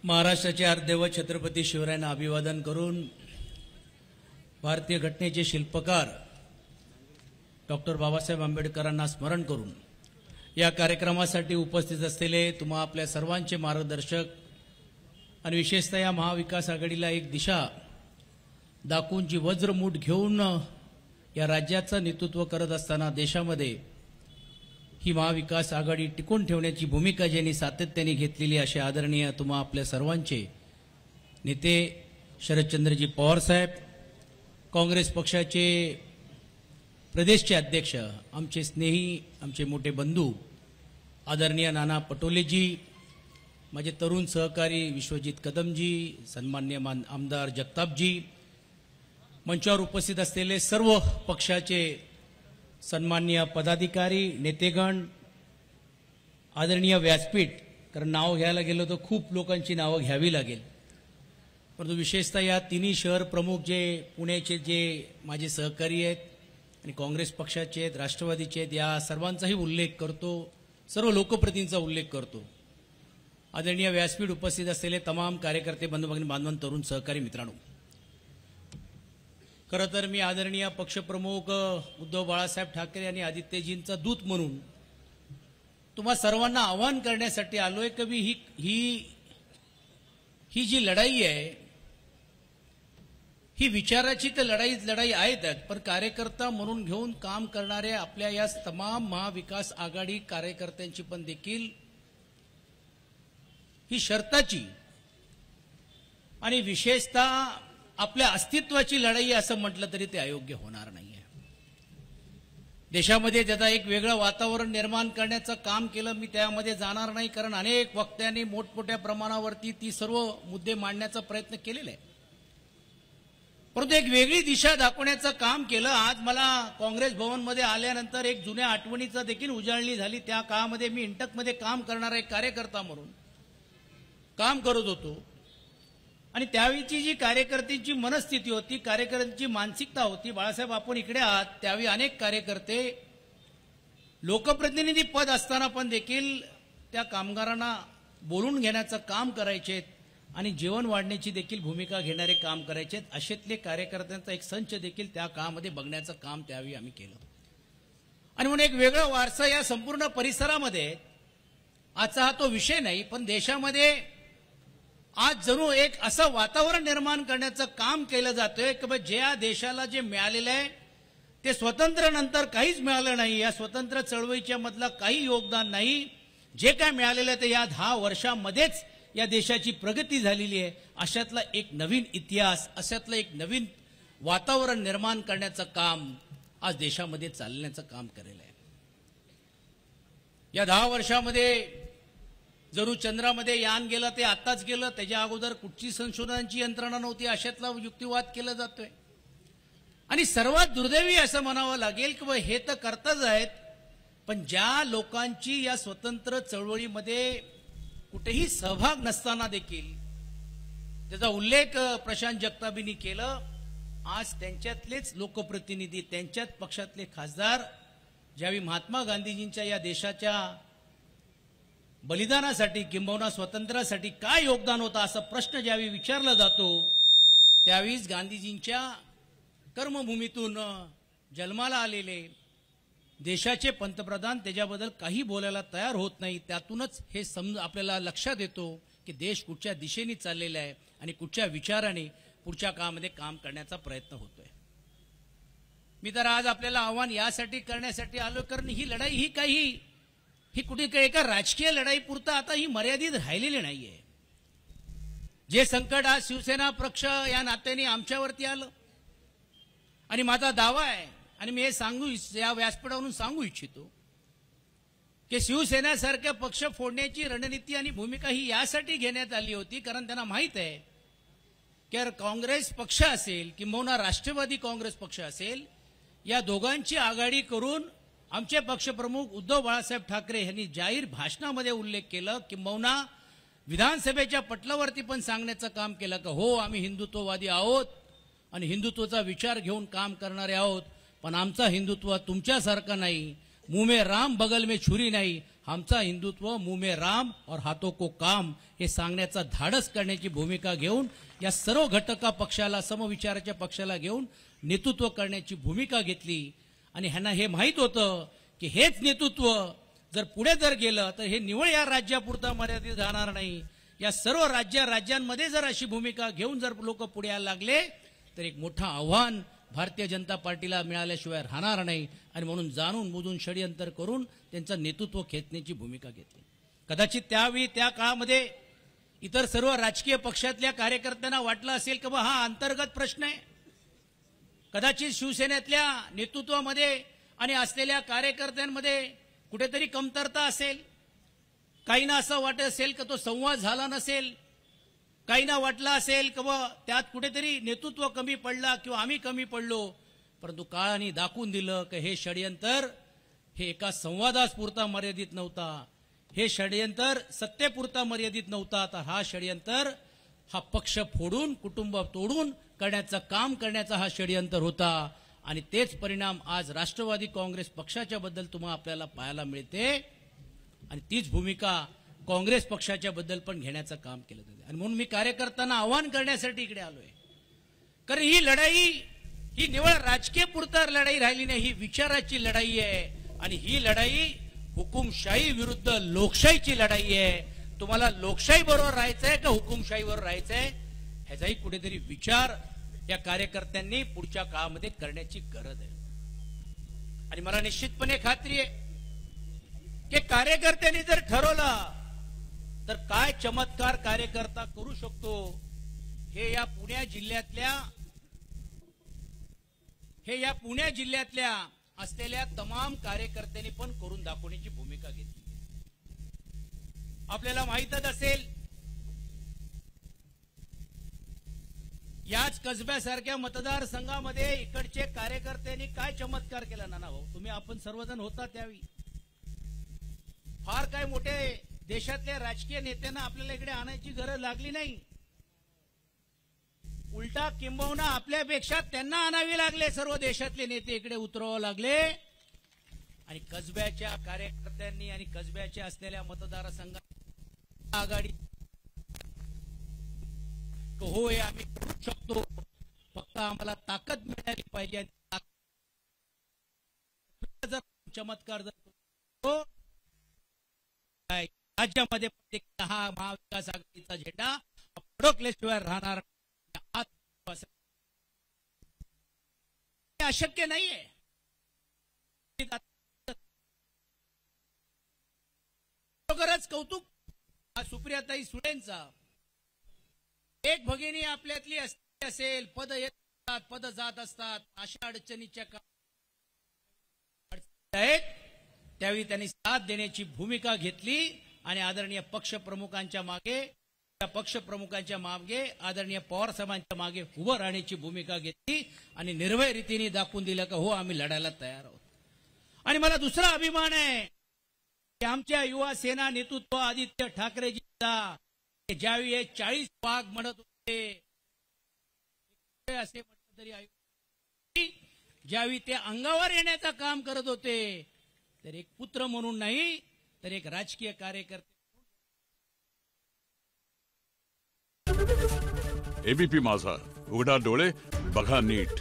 महाराष्ट्राचे अर्धदैवत छत्रपती शिवरायांना अभिवादन करून भारतीय घटनेचे शिल्पकार डॉक्टर बाबासाहेब आंबेडकरांना स्मरण करून या कार्यक्रमासाठी उपस्थित असलेले तुम्हा आपल्या सर्वांचे मार्गदर्शक आणि विशेषतः या महाविकास आघाडीला एक दिशा दाखवून जी वज्रमूठ घेऊन या राज्याचं नेतृत्व करत असताना देशामध्ये ही महाविकास आघाडी टिकून ठेवण्याची भूमिका ज्यांनी सातत्याने घेतलेली असे आदरणीय तुम्हा आपल्या सर्वांचे नेते शरदचंद्रजी पवार साहेब, काँग्रेस पक्षाचे प्रदेशचे अध्यक्ष, आमचे स्नेही, आमचे मोठे बंधू आदरणीय नाना पटोलेजी, माझे तरुण सहकारी विश्वजित कदमजी, सन्माननीय आमदार जगतापजी, मंचावर उपस्थित असलेले सर्व पक्षाचे सन्माननीय पदाधिकारी, नेतेगण, आदरणीय व्यासपीठ, कारण नाव घ्यायला गेलो तर खूप लोकांची नावं घ्यावी लागेल, परंतु विशेषतः या तिन्ही शहर प्रमुख जे पुण्याचे जे माझे सहकारी आहेत आणि काँग्रेस पक्षाचे आहेत, राष्ट्रवादीचे आहेत, या सर्वांचाही उल्लेख करतो, सर्व लोकप्रतिनिधींचा उल्लेख करतो. आदरणीय व्यासपीठ उपस्थित असलेले तमाम कार्यकर्ते, बंधू भगिनी, बांधवांनो, तरुण सहकारी मित्रांनो, खरं तर मी आदरणीय पक्षप्रमुख उद्धव बाळासाहेब ठाकरे आणि आदित्यजींचा दूत म्हणून तुम्हा सर्वांना आवाहन करण्यासाठी आलोय की ही जी लढाई आहे ही विचाराची तर लढाई आहे, पण कार्यकर्ता म्हणून घेऊन काम करणाऱ्या आपल्या या तमाम महाविकास आघाडी कार्यकर्त्यांची पण देखील ही शर्ताची आणि विशेषतः आपल्या अस्तित्वाची लढाई असं म्हटलं तरी ते अयोग्य होणार नाहीये. देशामध्ये त्याचा एक वेगळं वातावरण निर्माण करण्याचं काम केलं, मी त्यामध्ये जाणार नाही, कारण अनेक वक्त्यांनी मोठमोठ्या प्रमाणावरती ती सर्व मुद्दे मांडण्याचा प्रयत्न केलेला आहे, परंतु एक वेगळी दिशा दाखवण्याचं काम केलं. आज मला काँग्रेस भवनमध्ये आल्यानंतर एक जुन्या आठवणीचा देखील उजाळणी झाली. त्या काळामध्ये मी इंटकमध्ये काम करणारा एक कार्यकर्ता म्हणून काम करत होतो आणि त्यावेळीची जी कार्यकर्त्यांची मनस्थिती होती, कार्यकर्त्यांची मानसिकता होती, बाळासाहेब आपण इकडे आहात, त्यावेळी अनेक कार्यकर्ते लोकप्रतिनिधी पद असताना पण देखील त्या कामगारांना बोलून घेण्याचं काम करायचे आणि जेवण वाढण्याची देखील भूमिका घेणारे काम करायचे. अशातले कार्यकर्त्यांचा एक संच देखील त्या काळामध्ये बघण्याचं काम त्यावेळी आम्ही केलं आणि म्हणून एक वेगळा वारसा या संपूर्ण परिसरामध्ये. आजचा हा तो विषय नाही, पण देशामध्ये आज जणू एक असं वातावरण निर्माण करण्याचं काम केलं जातंय की ज्या देशाला जे मिळालेलं आहे ते स्वतंत्र नंतर काहीच मिळालं नाही, या स्वतंत्र चळवळीच्या मधला काही योगदान नाही, जे काय मिळालेलं आहे ते या 10 वर्षांमध्येच या देशाची प्रगती झालेली आहे. अशातला एक नवीन इतिहास, अशातलं एक नवीन वातावरण निर्माण करण्याचं काम आज देशामध्ये चालण्याचं काम केलेलं आहे. या 10 वर्षामध्ये जणू चंद्रामध्ये यान गेलं ते आत्ताच गेलं, त्याच्या अगोदर कुठची संशोधनाची यंत्रणा नव्हती, अशातला युक्तिवाद केला जातोय. आणि सर्वात दुर्दैवी असं म्हणावं लागेल की हे तर करताच आहेत, पण ज्या लोकांची या स्वतंत्र चळवळीमध्ये कुठेही सहभाग नसताना देखील त्याचा उल्लेख प्रशांत जगतापींनी केलं, आज त्यांच्यातलेच लोकप्रतिनिधी, त्यांच्याच पक्षातले खासदार ज्यावेळी महात्मा गांधीजींच्या या देशाच्या बलिदानासाठी किंबहुना स्वातंत्र्यासाठी काय योगदान होतं असा प्रश्न ज्यावेळी विचारला जातो, त्यावेळीच गांधीजींच्या कर्मभूमीतून जन्माला आलेले देशाचे पंतप्रधान त्याच्याबद्दल काही बोलायला तयार होत नाही. त्यातूनच हे आपल्याला लक्षात येतो की देश कुठच्या दिशेने चाललेला आहे आणि कुठच्या विचाराने पुढच्या काळामध्ये काम करण्याचा प्रयत्न होतोय. मी तर आज आपल्याला आव्हान यासाठी करण्यासाठी आलो, कारण ही लढाई ही कुठे एका राजकीय लढाई पुरता आता ही मर्यादित राहिलेली नाहीये. जे संकट आज शिवसेना पक्ष या नात्याने आमच्यावरती आलं आणि माझा दावा आहे आणि मी हे या व्यासपीठावरून सांगू इच्छितो की शिवसेनेसारख्या पक्ष फोडण्याची रणनीती आणि भूमिका ही यासाठी घेण्यात आली होती, कारण त्यांना माहित आहे की काँग्रेस पक्ष असेल किंबहुना राष्ट्रवादी काँग्रेस पक्ष असेल, या दोघांची आघाडी करून आमचे पक्षप्रमुख उद्धव बाळासाहेब ठाकरे यांनी जाहीर भाषणामध्ये उल्लेख केलं, किंबहुना विधानसभेच्या पटलावरती पण सांगण्याचं काम केलं की हो, आम्ही हिंदुत्ववादी आहोत आणि हिंदुत्वाचा विचार घेऊन काम करणारे आहोत, पण आमचा हिंदुत्व तुमच्यासारखा नाही. मुंह में राम बगल में छुरी नाही, आमचा हिंदुत्व मुंह में राम और हाथों को काम हे सांगण्याचा धाडस करण्याची भूमिका घेऊन या सर्व घटका पक्षाला, समविचाराच्या पक्षाला घेऊन नेतृत्व करण्याची भूमिका घेतली. आणि ह्यांना हे माहीत होतं की हेच नेतृत्व जर पुढे जर गेलं तर हे निवळ या राज्यापुरता मर्यादित राहणार नाही. या सर्व राज्यांमध्ये जर अशी भूमिका घेऊन जर लोक पुढे यायला लागले तर एक मोठं आव्हान भारतीय जनता पार्टीला मिळाल्याशिवाय राहणार नाही. आणि म्हणून जाणून बुजून षडयंत्र करून त्यांचं नेतृत्व खेचण्याची भूमिका घेतली. कदाचित त्यावेळी त्या काळामध्ये इतर सर्व राजकीय पक्षातल्या कार्यकर्त्यांना वाटलं असेल की बा हा अंतर्गत प्रश्न आहे. कदाचित शिवसेनेतल्या नेतृत्वामध्ये आणि असलेल्या कार्यकर्त्यांमध्ये कुठेतरी कमतरता असेल. काहींना असं वाटत असेल की तो संवाद झाला नसेल. काहींना वाटलं असेल की त्यात कुठेतरी नेतृत्व कमी पडला किंवा आम्ही कमी पडलो. परंतु काळाने दाखवून दिलं की हे षडयंत्र हे एका संवादापुरता मर्यादित नव्हता. हे षडयंत्र सत्तेपुरता मर्यादित नव्हता. तर हा षडयंत्र हा पक्ष फोडून, कुटुंब तोडून करण्याचं काम करण्याचा हा षडयंत्र होता. आणि तेच परिणाम आज राष्ट्रवादी काँग्रेस पक्षाच्या बद्दल तुम्हाला आपल्याला पाहायला मिळते. आणि तीच भूमिका काँग्रेस पक्षाच्या बद्दल पण घेण्याचं काम केलं जाते. आणि म्हणून मी कार्यकर्त्यांना आवाहन करण्यासाठी इकडे आलोय. कारण ही लढाई ही निवळ राजकीय पुरता लढाई राहिली नाही, ही विचाराची लढाई आहे. आणि ही लढाई हुकुमशाही विरुद्ध लोकशाहीची लढाई आहे. तुम्हाला लोकशाही बरोबर राहायचंय का हुकुमशाही बरोबर राहायचंय ह्याचाही कुठेतरी विचार या कार्यकर्त्यांनी पुढच्या काळामध्ये करण्याची गरज आहे. आणि मला निश्चितपणे खात्री आहे की कार्यकर्त्यांनी जर ठरवलं तर काय चमत्कार कार्यकर्ता करू शकतो हे या पुणे जिल्ह्यातल्या असलेल्या तमाम कार्यकर्त्यांनी पण करून दाखवण्याची भूमिका घेतली. आपल्याला माहीतच असेल याच कसब्यासारख्या मतदारसंघामध्ये इकडचे कार्यकर्त्यांनी काय चमत्कार केला. नाना भाऊ, तुम्ही आपण सर्वजण होता त्यावेळी. फार काय मोठे देशातल्या राजकीय नेत्यांना आपल्याला इकडे आणायची गरज लागली नाही. उलटा किंबहुना आपल्यापेक्षा त्यांना आणावे लागले. सर्व देशातले नेते इकडे उतरावे लागले. आणि कसब्याच्या कार्यकर्त्यांनी आणि कसब्याच्या असलेल्या मतदारसंघात आघाडी होय आम्ही करू शकतो, फक्त आम्हाला ताकद मिळाली पाहिजे. जर चमत्कार जर राज्यामध्ये हा महाविकास आघाडीचा झेंडा फडकल्याशिवाय राहणार अशक्य नाहीये. खरोखरच कौतुक सुप्रियाताई सुळेंचा. एक भगिनी आपल्यातली असेल, पद येतात पद जात असतात, अशा अडचणीच्या आहेत त्यावेळी त्यांनी साथ देण्याची भूमिका घेतली. आणि आदरणीय पक्षप्रमुखांच्या मागे आदरणीय पवार साहेबांच्या मागे उभं राहण्याची भूमिका घेतली. आणि निर्भय रीतीने दाखवून दिलं का हो आम्ही लढायला तयार आहोत. आणि मला दुसरा अभिमान आहे की आमच्या युवा सेना नेतृत्व आदित्य ठाकरेजींचा ज्यावेळी 40 वाघ म्हणत होते असे म्हटलं तरी ज्यावेळी ते अंगावर येण्याचं काम करत होते तर एक पुत्र म्हणून नाही तर एक राजकीय कार्यकर्ते. एबीपी माझा, उघडा डोळे बघा नीट.